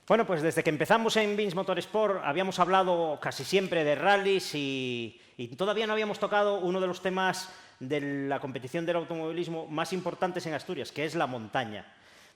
Bueno, pues desde que empezamos en Vince Motorsport habíamos hablado casi siempre de rallies y todavía no habíamos tocado uno de los temas de la competición del automovilismo más importantes en Asturias, que es la montaña.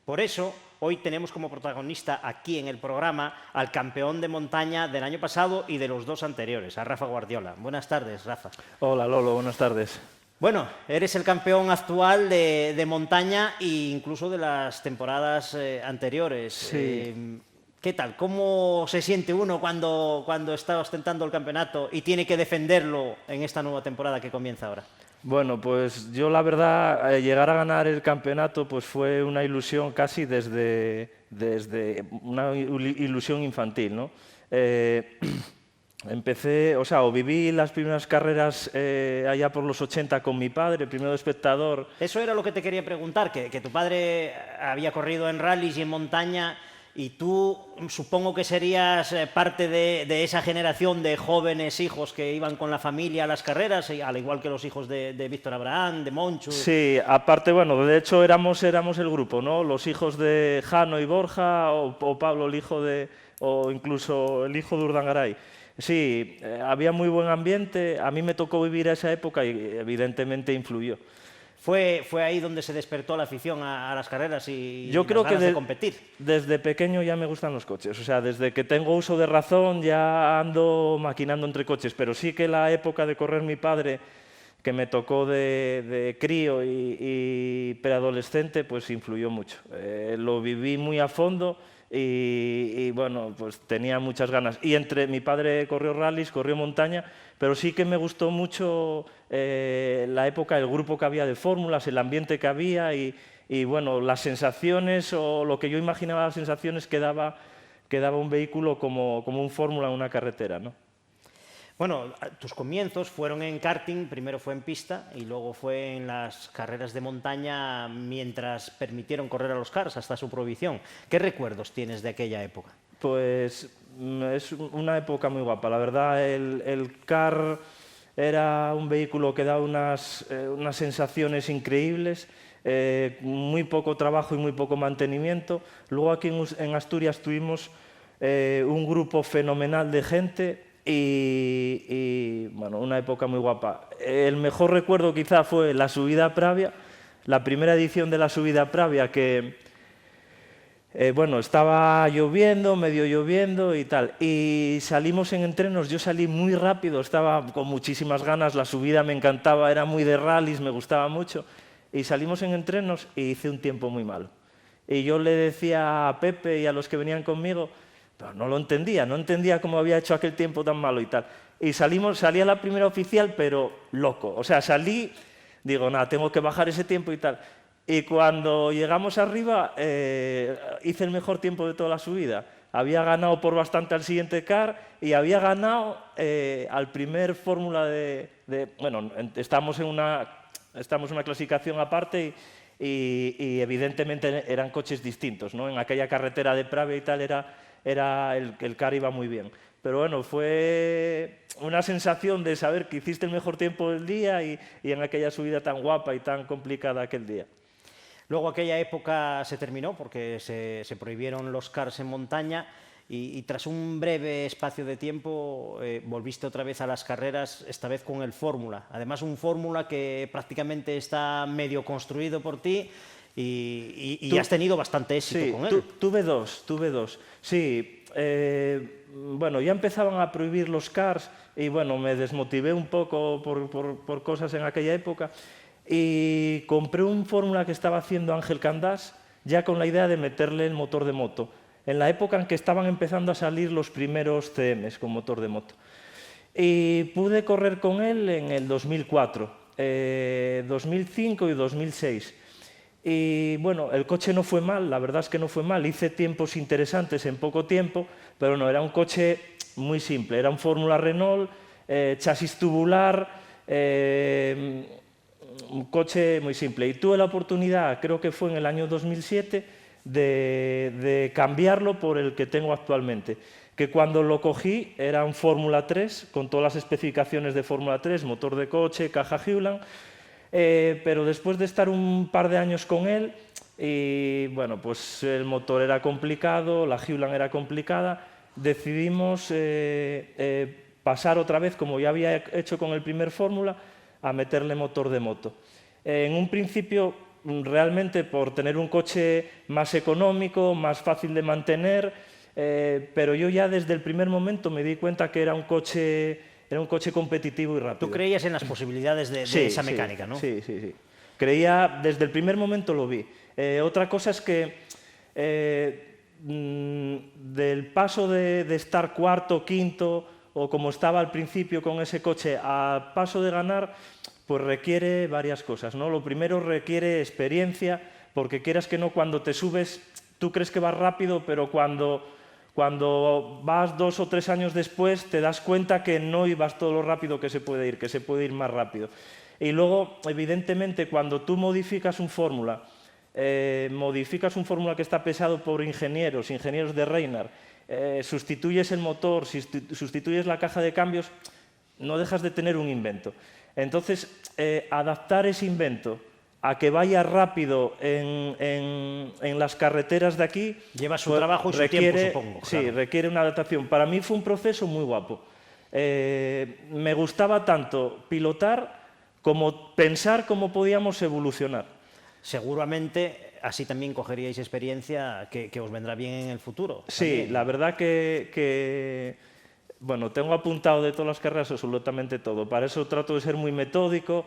Por eso, hoy tenemos como protagonista aquí en el programa al campeón de montaña del año pasado y de los dos anteriores, a Rafa Guardiola. Buenas tardes, Rafa. Hola, Lolo, buenas tardes. Bueno, eres el campeón actual de montaña e incluso de las temporadas anteriores. Sí. ¿Qué tal? ¿Cómo se siente uno cuando está ostentando el campeonato y tiene que defenderlo en esta nueva temporada que comienza ahora? Bueno, pues yo la verdad, llegar a ganar el campeonato pues fue una ilusión casi desde una ilusión infantil, ¿no? Empecé, o viví las primeras carreras allá por los 80 con mi padre, primero de espectador. Eso era lo que te quería preguntar, que tu padre había corrido en rallies y en montaña. Y tú supongo que serías parte de esa generación de jóvenes hijos que iban con la familia a las carreras, al igual que los hijos de Víctor Abraham, de Moncho. Sí, aparte, bueno, de hecho éramos el grupo, ¿no? Los hijos de Jano y Borja, o Pablo, el hijo o incluso el hijo de Urdangaray. Sí, había muy buen ambiente, a mí me tocó vivir esa época y evidentemente influyó. Fue ahí donde se despertó la afición a las carreras y Yo creo las ganas de competir. Desde pequeño ya me gustan los coches, o sea, desde que tengo uso de razón ya ando maquinando entre coches, pero sí que la época de correr mi padre, que me tocó de crío y preadolescente, pues influyó mucho. Lo viví muy a fondo y bueno, pues tenía muchas ganas. Y mi padre corrió rallies, corrió montaña, pero sí que me gustó mucho la época, el grupo que había de fórmulas, el ambiente que había y bueno, las sensaciones o lo que yo imaginaba las sensaciones que daba un vehículo como un fórmula en una carretera, ¿no? Bueno, tus comienzos fueron en karting, primero fue en pista y luego fue en las carreras de montaña mientras permitieron correr a los cars hasta su prohibición. ¿Qué recuerdos tienes de aquella época? Pues es una época muy guapa, la verdad. El car era un vehículo que daba unas sensaciones increíbles, muy poco trabajo y muy poco mantenimiento. Luego aquí en Asturias tuvimos un grupo fenomenal de gente y bueno, una época muy guapa. El mejor recuerdo quizá fue la subida a Pravia, la primera edición de la subida a Pravia que bueno, estaba lloviendo, medio lloviendo y tal, y salimos en entrenos, yo salí muy rápido, estaba con muchísimas ganas, la subida me encantaba, era muy de rallies, me gustaba mucho, y salimos en entrenos y hice un tiempo muy malo. Y yo le decía a Pepe y a los que venían conmigo, pero no lo entendía, no entendía cómo había hecho aquel tiempo tan malo y tal. Y salí a la primera oficial, pero loco, o sea, salí, digo, nada, tengo que bajar ese tiempo y tal. Y cuando llegamos arriba, hice el mejor tiempo de toda la subida. Había ganado por bastante al siguiente car y había ganado al primer fórmula bueno, estamos en una clasificación aparte y evidentemente eran coches distintos, ¿no? En aquella carretera de Pravia y tal el car iba muy bien. Pero bueno, fue una sensación de saber que hiciste el mejor tiempo del día y en aquella subida tan guapa y tan complicada aquel día. Luego aquella época se terminó porque se prohibieron los cars en montaña y tras un breve espacio de tiempo volviste otra vez a las carreras, esta vez con el Fórmula. Además un Fórmula que prácticamente está medio construido por ti y has tenido bastante éxito con él. Tuve dos. Sí, bueno, ya empezaban a prohibir los cars y bueno, me desmotivé un poco por cosas en aquella época. Y compré un Fórmula que estaba haciendo Ángel Candás, ya con la idea de meterle el motor de moto, en la época en que estaban empezando a salir los primeros CMs con motor de moto. Y pude correr con él en el 2004, 2005 y 2006. Y bueno, el coche no fue mal, la verdad es que no fue mal, hice tiempos interesantes en poco tiempo, pero no, era un coche muy simple, era un Fórmula Renault, chasis tubular, un coche muy simple. Y tuve la oportunidad, creo que fue en el año 2007, de cambiarlo por el que tengo actualmente. Que cuando lo cogí era un Fórmula 3, con todas las especificaciones de Fórmula 3, motor de coche, caja Hewland, pero después de estar un par de años con él, y bueno, pues el motor era complicado, la Hewland era complicada. Decidimos pasar otra vez, como ya había hecho con el primer Fórmula, a meterle motor de moto. En un principio, realmente por tener un coche más económico, más fácil de mantener, pero yo ya desde el primer momento me di cuenta que era un coche competitivo y rápido. Tú creías en las posibilidades de esa mecánica, ¿no? Sí, sí, sí. Creía, desde el primer momento lo vi. Otra cosa es que del paso de estar cuarto, quinto, o como estaba al principio con ese coche, al paso de ganar, pues requiere varias cosas, ¿no? Lo primero requiere experiencia, porque quieras que no, cuando te subes, tú crees que vas rápido, pero cuando vas 2 o 3 años después, te das cuenta que no ibas todo lo rápido que se puede ir, que se puede ir más rápido. Y luego, evidentemente, cuando tú modificas un fórmula que está pesado por ingenieros de Reynard, sustituyes el motor, sustituyes la caja de cambios, no dejas de tener un invento. Entonces, adaptar ese invento a que vaya rápido en las carreteras de aquí... Lleva su trabajo y su tiempo, supongo. Sí, claro. requiere una adaptación. Para mí fue un proceso muy guapo. Me gustaba tanto pilotar como pensar cómo podíamos evolucionar. Seguramente así también cogeríais experiencia que os vendrá bien en el futuro. Sí, también. la verdad que bueno, tengo apuntado de todas las carreras absolutamente todo. Para eso trato de ser muy metódico.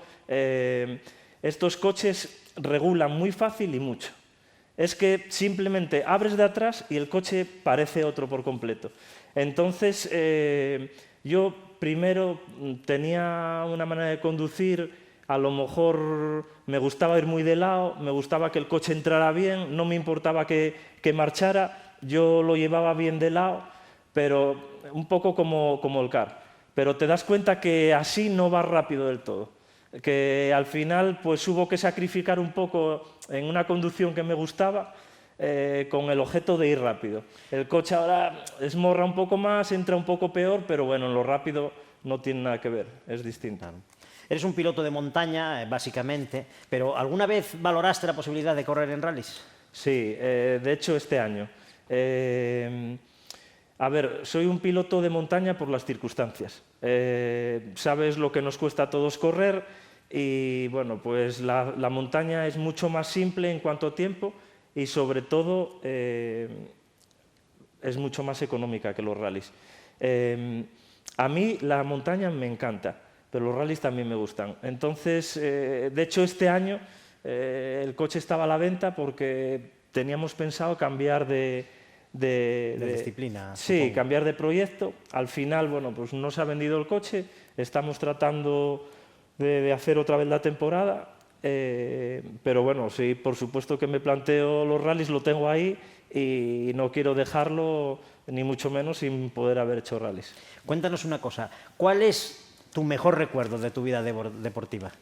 Estos coches regulan muy fácil y mucho. Es que simplemente abres de atrás y el coche parece otro por completo. Entonces, yo primero tenía una manera de conducir, a lo mejor me gustaba ir muy de lado, me gustaba que el coche entrara bien, no me importaba que marchara, yo lo llevaba bien de lado, pero un poco como el kart. Pero te das cuenta que así no va rápido del todo, que al final pues hubo que sacrificar un poco en una conducción que me gustaba con el objeto de ir rápido. El coche ahora esmorra un poco más, entra un poco peor, pero bueno, en lo rápido no tiene nada que ver, es distinto. Eres un piloto de montaña, básicamente, pero ¿alguna vez valoraste la posibilidad de correr en rallies? Sí, de hecho este año. A ver, soy un piloto de montaña por las circunstancias. Sabes lo que nos cuesta a todos correr y bueno, pues la montaña es mucho más simple en cuanto a tiempo y sobre todo es mucho más económica que los rallies. A mí la montaña me encanta, pero los rallies también me gustan. Entonces, de hecho este año el coche estaba a la venta porque teníamos pensado cambiar de disciplina. Sí, supongo. cambiar de proyecto. Al final, bueno, pues no se ha vendido el coche, estamos tratando de hacer otra vez la temporada, pero bueno, sí, por supuesto que me planteo los rallies, lo tengo ahí y no quiero dejarlo, ni mucho menos, sin poder haber hecho rallies. Cuéntanos una cosa, ¿cuál es tu mejor recuerdo de tu vida deportiva?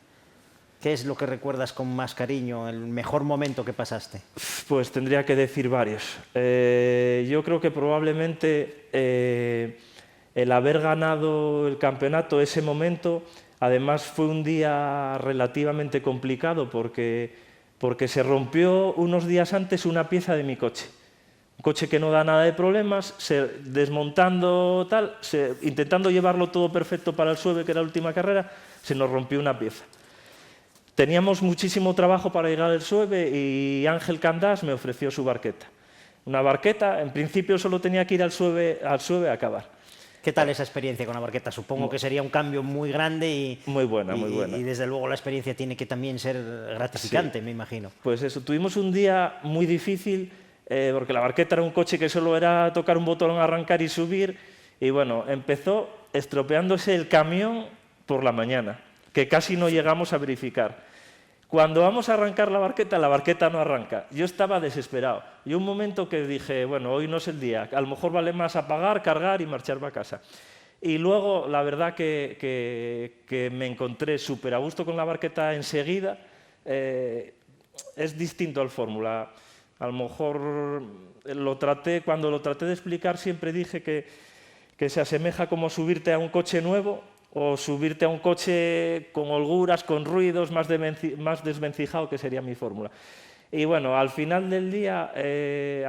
¿Qué es lo que recuerdas con más cariño, el mejor momento que pasaste? Pues tendría que decir varios. Yo creo que probablemente el haber ganado el campeonato, ese momento, además fue un día relativamente complicado porque se rompió unos días antes una pieza de mi coche. Un coche que no da nada de problemas, desmontando tal, intentando llevarlo todo perfecto para el Sueve, que era la última carrera, se nos rompió una pieza. Teníamos muchísimo trabajo para llegar al Sueve y Ángel Candás me ofreció su barqueta. Una barqueta, en principio solo tenía que ir al Sueve a acabar. ¿Qué tal esa experiencia con la barqueta? Supongo que sería un cambio muy grande y... Muy buena, muy buena. Y desde luego la experiencia tiene que también ser gratificante, sí. Me imagino. Pues eso, tuvimos un día muy difícil porque la barqueta era un coche que solo era tocar un botón, arrancar y subir y bueno, empezó estropeándose el camión por la mañana, que casi no llegamos a verificar. Cuando vamos a arrancar la barqueta no arranca. Yo estaba desesperado. Y un momento que dije, bueno, hoy no es el día, a lo mejor vale más apagar, cargar y marcharme a casa. Y luego, la verdad que me encontré súper a gusto con la barqueta enseguida. Es distinto al Fórmula. A lo mejor cuando lo traté de explicar siempre dije que se asemeja como subirte a un coche nuevo o subirte a un coche con holguras, con ruidos, más desvencijado, que sería mi Fórmula. Y bueno, al final del día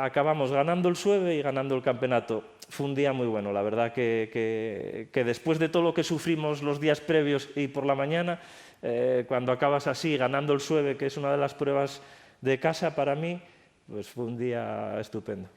acabamos ganando el Sueve y ganando el campeonato. Fue un día muy bueno, la verdad que después de todo lo que sufrimos los días previos y por la mañana, cuando acabas así, ganando el Sueve, que es una de las pruebas de casa para mí, pues fue un día estupendo.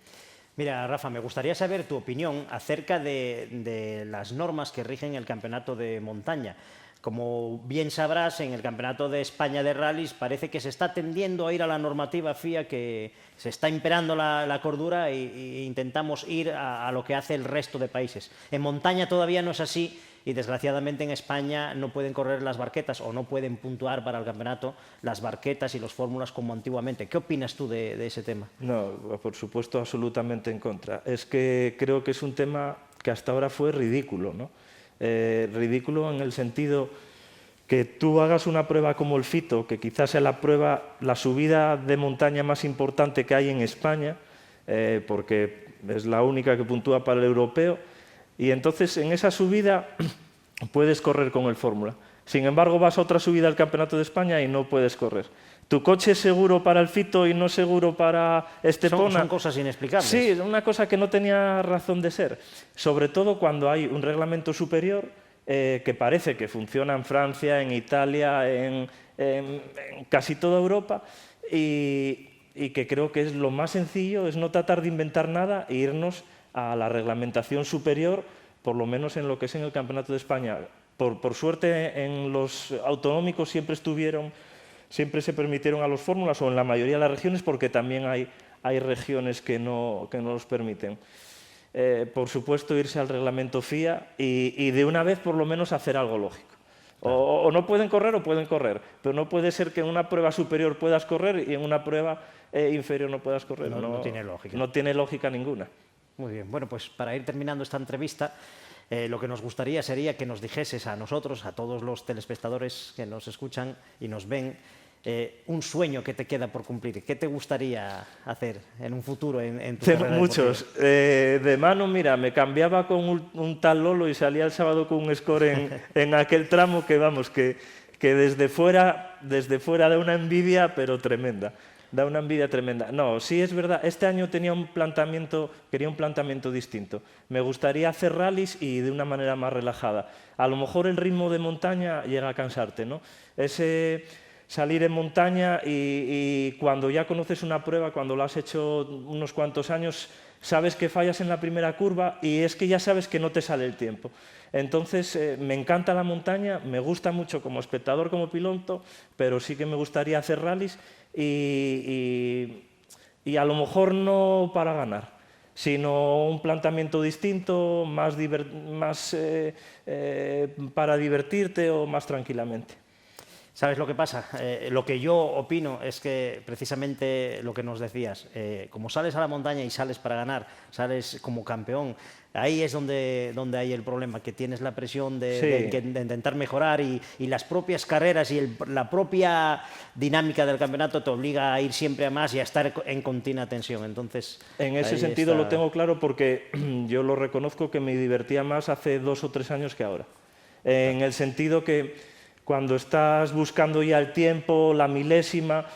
Mira, Rafa, me gustaría saber tu opinión acerca de las normas que rigen el campeonato de montaña. Como bien sabrás, en el Campeonato de España de Rallys parece que se está tendiendo a ir a la normativa FIA, que se está imperando la cordura e intentamos ir a lo que hace el resto de países. En montaña todavía no es así y desgraciadamente en España no pueden correr las barquetas o no pueden puntuar para el campeonato las barquetas y los fórmulas como antiguamente. ¿Qué opinas tú de ese tema? No, por supuesto, absolutamente en contra. Es que creo que es un tema que hasta ahora fue ridículo, ¿no? Ridículo en el sentido que tú hagas una prueba como el Fito, que quizás sea la subida de montaña más importante que hay en España, porque es la única que puntúa para el europeo, y entonces en esa subida puedes correr con el Fórmula. Sin embargo, vas a otra subida del Campeonato de España y no puedes correr. Tu coche es seguro para el Fito y no seguro para Estepona. Son cosas inexplicables. Sí, es una cosa que no tenía razón de ser. Sobre todo cuando hay un reglamento superior que parece que funciona en Francia, en Italia, en casi toda Europa y que creo que es lo más sencillo, es no tratar de inventar nada e irnos a la reglamentación superior, por lo menos en lo que es en el Campeonato de España. Por suerte, en los autonómicos siempre se permitieron a los fórmulas, o en la mayoría de las regiones, porque también hay regiones que no los permiten. Por supuesto, irse al reglamento FIA y de una vez por lo menos hacer algo lógico. Claro. O no pueden correr o pueden correr, pero no puede ser que en una prueba superior puedas correr y en una prueba inferior no puedas correr. No tiene lógica. No tiene lógica ninguna. Muy bien, bueno, pues para ir terminando esta entrevista, lo que nos gustaría sería que nos dijeses a nosotros, a todos los telespectadores que nos escuchan y nos ven, un sueño que te queda por cumplir. ¿Qué te gustaría hacer en un futuro en tu Tengo carrera muchos. De mano, mira, me cambiaba con un tal Lolo y salía el sábado con un score en aquel tramo que, vamos, que desde fuera da una envidia, pero tremenda. Da una envidia tremenda. No, sí es verdad, este año quería un planteamiento distinto. Me gustaría hacer rallies y de una manera más relajada. A lo mejor el ritmo de montaña llega a cansarte, ¿no? Salir en montaña y cuando ya conoces una prueba, cuando lo has hecho unos cuantos años, sabes que fallas en la primera curva y es que ya sabes que no te sale el tiempo. Entonces, me encanta la montaña, me gusta mucho como espectador, como piloto, pero sí que me gustaría hacer rallies y a lo mejor no para ganar, sino un planteamiento distinto, más para divertirte o más tranquilamente. ¿Sabes lo que pasa? Lo que yo opino es que precisamente lo que nos decías, como sales a la montaña y sales para ganar, sales como campeón, ahí es donde hay el problema, que tienes la presión de intentar mejorar y las propias carreras y la propia dinámica del campeonato te obliga a ir siempre a más y a estar en continua tensión. Entonces, en ese sentido lo tengo claro porque yo lo reconozco que me divertía más hace 2 o 3 años que ahora. En el sentido que cuando estás buscando ya el tiempo, la milésima,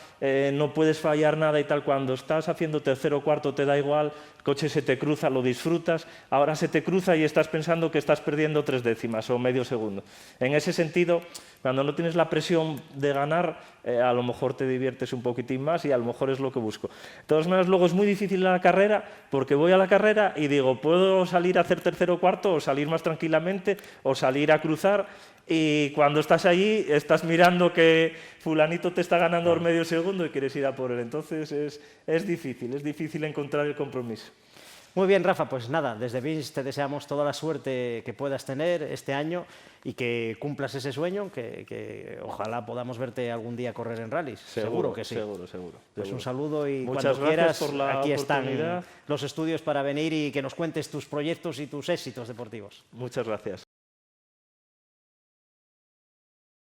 no puedes fallar nada y tal. Cuando estás haciendo tercero o cuarto te da igual, el coche se te cruza, lo disfrutas. Ahora se te cruza y estás pensando que estás perdiendo 3 décimas o medio segundo. En ese sentido, cuando no tienes la presión de ganar, a lo mejor te diviertes un poquitín más y a lo mejor es lo que busco. De todas maneras, luego es muy difícil la carrera porque voy a la carrera y digo, puedo salir a hacer tercero o cuarto o salir más tranquilamente o salir a cruzar. Y cuando estás allí, estás mirando que fulanito te está ganando por medio segundo y quieres ir a por él. Entonces es difícil encontrar el compromiso. Muy bien, Rafa, pues nada, desde BINS te deseamos toda la suerte que puedas tener este año y que cumplas ese sueño, que ojalá podamos verte algún día correr en rallies. Seguro que sí. Seguro. Pues un saludo y muchas cuando quieras, por la aquí oportunidad. están los estudios para venir y que nos cuentes tus proyectos y tus éxitos deportivos. Muchas gracias.